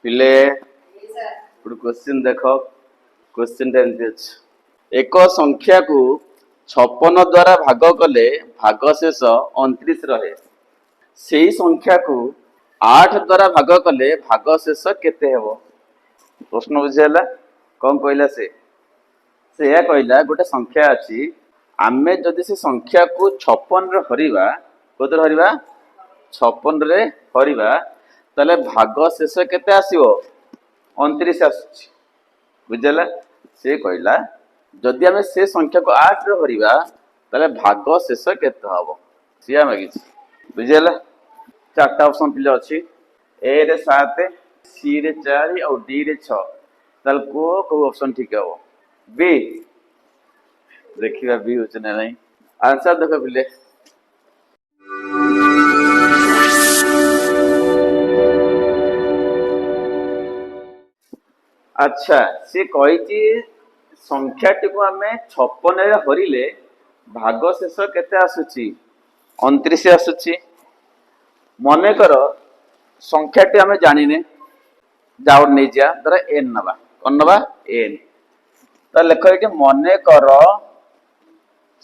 ପିଲେ ଗୋଟେ କ୍ୱେଶ୍ଚିନ୍ ଦେଖ। କ୍ୱେଶ୍ଚିନ୍ଟା ଏମିତି ଅଛି, ଏକ ସଂଖ୍ୟାକୁ 56 ଦ୍ୱାରା ଭାଗ କଲେ ଭାଗଶେଷ 29 ରହେ। ସେଇ ସଂଖ୍ୟାକୁ 8 ଦ୍ୱାରା ଭାଗ କଲେ ଭାଗଶେଷ କେତେ ହେବ? ପ୍ରଶ୍ନ ବୁଝିହେଲା? କଣ କହିଲା ସେ? ସେୟା କହିଲା ଗୋଟେ ସଂଖ୍ୟା ଅଛି, ଆମେ ଯଦି ସେ ସଂଖ୍ୟାକୁ 56ରେ ହରିବା, କୋଉଥିରେ ହରିବା? 56ରେ ହରିବା, ତାହେଲେ ଭାଗଶେଷ କେତେ ଆସିବ? 29 ଆସୁଛି। ବୁଝିହେଲା? ସେ କହିଲା ଯଦି ଆମେ ସେ ସଂଖ୍ୟାକୁ 8ରେ ହରିବା ତାହେଲେ ଭାଗଶେଷ କେତେ ହବ? ସିଏ ମାଗିଛି। ବୁଝିହେଲା? 4ଟା ଅପସନ ପିଲା ଅଛି, ଏ ରେ 7, ସି ରେ 4 ଆଉ ଡି ରେ 6। ତାହେଲେ କୋଉ ଅପସନ ଠିକ ହବ? बी। देखिए बी होचे ना नहीं। आंसर देखो पिले। अच्छा से कही संख्याटी को आम 56 हरिले भागशेष केते आसुची? 29 आसुची। मन कर संख्याटी आम जानिने जाओ नहीं जा धर एन नवा, कौन नवा? एन। तो लेख ये मन कर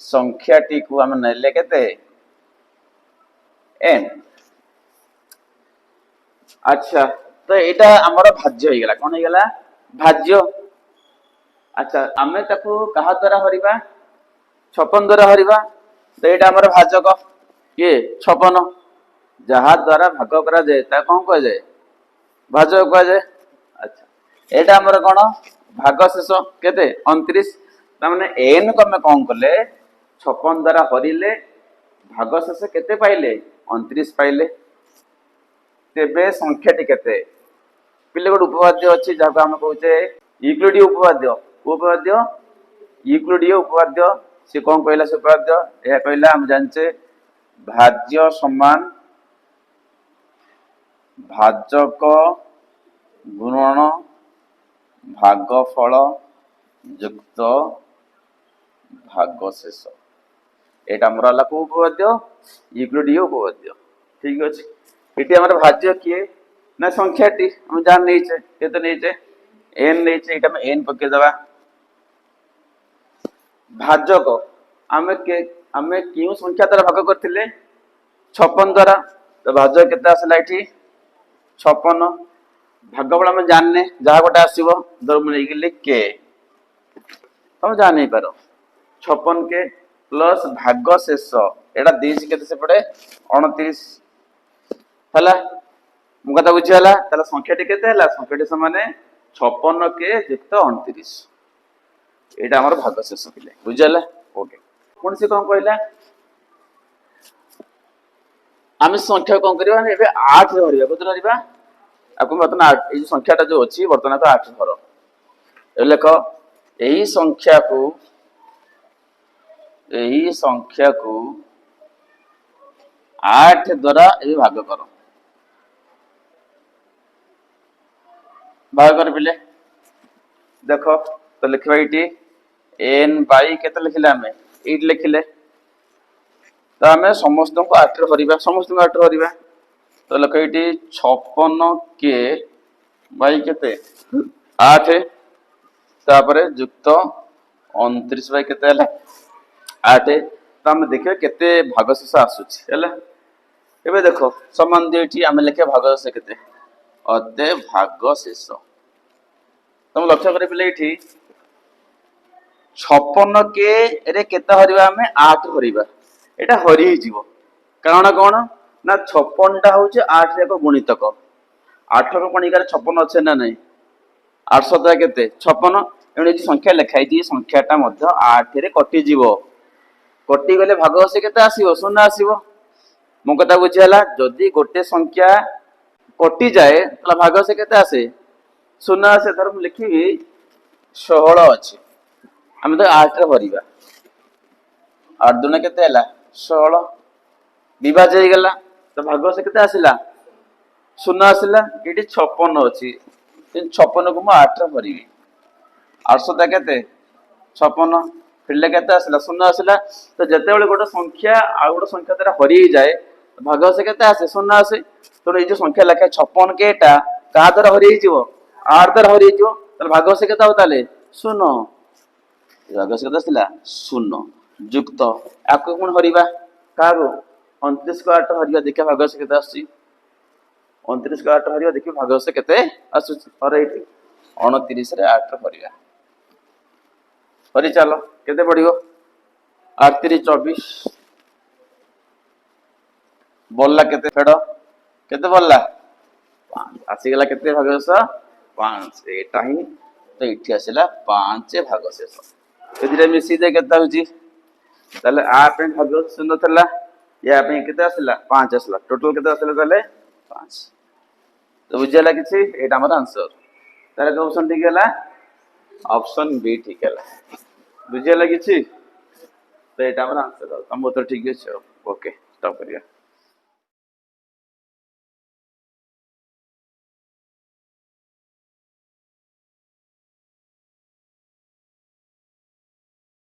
संख्याटी को आम नेले केते? एन। अच्छा तो यहाँ आमर भाज्य हो गला, कौन हो गला? भाज्य। अच्छा आम ताको कहा द्वारा हरिबा? 56 द्वारा हरिबा। तो यहाँ आमर भाजक किए? 56। जहा द्वारा भाग करा जाए ता कौन कह जाए? भाजक कह जाए। अच्छा एटा आमर कौन? भागशेष केते? 29। तामाने एन को आम कौन कले? 56 द्वारा हरिले भागशेष केते पाइले? 29 पाइले। तेबे संख्याटी केते? पिले गोटे उपवाद्य अच्छी जहाँ आम कहे यूक्लिडीय उपवाद्य। उपवाद्य यूक्लिडीय उपवाद्य। सी कौन कहला? से उपवाद्य यह कहला हम जानचे भाज्य समान भाजक गुणन भागफल युक्त भागशेष। एटा हमर हला को उपवाद्य? यूक्लिडीय उपवाद्य। ठीक अछि। इटी हमर भाज्य किए ना? संख्याटी हम जान नहींचे केते नहींचे? एन नहींचे। इटा हम एन पके दबा। भाजक आमे क्यों संख्या द्वारा भाग करथिले? 56 द्वारा। तो भाजक केते आसला इठी? 56। भागफल हम जानने जहा गोटे आसीबो धर म नै गेले के, हम जान नहीं पारो 56 के प्लस भागशेष एटा देसी केते से पड़े? 29 हला। मु कथा बुझी हला? ताला संख्याटी केते हला? संख्याटी समान 56 के युक्त 29। एटा हमर भागशेष पिले। बुझी हला? ओके। कोन से कोन कहला? आम संख्या कौन करवा? एबे 8 रे हरिबा। कोन हरिबा? आपको बर्तमान 8 ए संख्याटा जो अछि बर्तमान तो 8 हर। ए लेख एही संख्या को 8 द्वारा ए भाग करो। भाग कर पिले देखो तो लिखबा इटी n बाई केते लिखिले? हमें 8 लिखिले। तो हमें समस्त को 8 रे हरिबा। समस्त को 8 रे हरिबा। तो लिख इटी 56 के बाई केते? 8 तापरे युक्त 29 बाई केते हला? 8। तो हम देखिए केते भागशेष आसुची हला। एबे देखो समान देठी हम लिखे भागशेष केते? अते भागशेष। तुम लक्ष्य करे पिले इठी 56 के रे केते हरिबा? हमें 8 हरिबा। एटा हरि ही जीवो। कारण कोन ना 56 टा होचे 8 रे को गुणितक। 8 को कणिकार 56 अच्छे ना नहीं? 800 केते? 56। एणे संख्या लिखाई दी संख्याटा मध्य 8 रे कटि जीवो। कटि गले भागशेष केते आसीबो? 0 आसीबो। मो कथा बुझियाला? जदि गोटे संख्या कटि जाए तला भागशेष केते आसे? 0 आसे। धर मु लिखिबी 16 अछि, हम तो 8 रे भरिबा। 8 दुने केते हला? 16। विभाज्य हो गला। तो भागशेष केते आसिला? 0 आसिला। एठी 56 अछि। 56 को मु 8 रे भरिबी। 800 केते? 56। फिरले केते आसिला? 0 आसिला। तो जते बेले गोटे संख्या आ गोटे संख्या द्वारा हरि जाए भागशेष केते आसे? 0 आसे। तो ए जो संख्या लिखा 56 के एटा କାହା ଦ୍ୱାରା ହରି ହେଇଯିବ? 8 ଦ୍ୱାରା ହରି ହେଇଯିବ। ତାହେଲେ ଭାଗଶେ କେତେ ହବ ତାହେଲେ? 0। ଭାଗଶେ କେତେ ଆସିଲା? 0 ଯୁକ୍ତ ଆକୁ ପୁଣି ହରିବା କାହାକୁ? 29 କୁ 8 ହରିବା ଦେଖିବା ଭାଗଶେ କେତେ ଆସୁଛି। 29 କୁ 8 ହରିବା ଦେଖିବା ଭାଗଶେ କେତେ ଆସୁଛି। ହର ଏଇଠି 29 ରେ 8 ହରିବା। ହରି ଚାଲ କେତେ ପଡିବ? 8 3 24 ବଳିଲା କେତେ ଫେଡ? କେତେ ବଳିଲା? 5 ଆସିଗଲା କେତେ ଭାଗଶେଷ? 5। ଏଇଟା ହିଁ ତ ଏଇଠି ଆସିଲା 5 ଭାଗଶେଷ। ଏଥିରେ ମିଶି ଦେ କେତେ ହଉଛି? ତାହେଲେ ଆ ପାଇଁ ଭାଗଶେଷ 0 ଥିଲା, ୟା ପାଇଁ କେତେ ଆସିଲା? 5 ଆସିଲା। ଟୋଟାଲ କେତେ ଆସିଲା ତାହେଲେ? 5। ତ ବୁଝିହେଲା କିଛି? ଏଇଟା ଆମର ଆନ୍ସର। ତାହେଲେ କୋଉ ଅପସନ ଠିକ ହେଲା? ଅପସନ ବି ଠିକ ହେଲା। ବୁଝିହେଲା କିଛି? ତ ଏଇଟା ଆମର ଆନ୍ସର। ତମ ଉତ୍ତର ଠିକ ଅଛି। ଓକେ, ଷ୍ଟପ୍ କରିବା।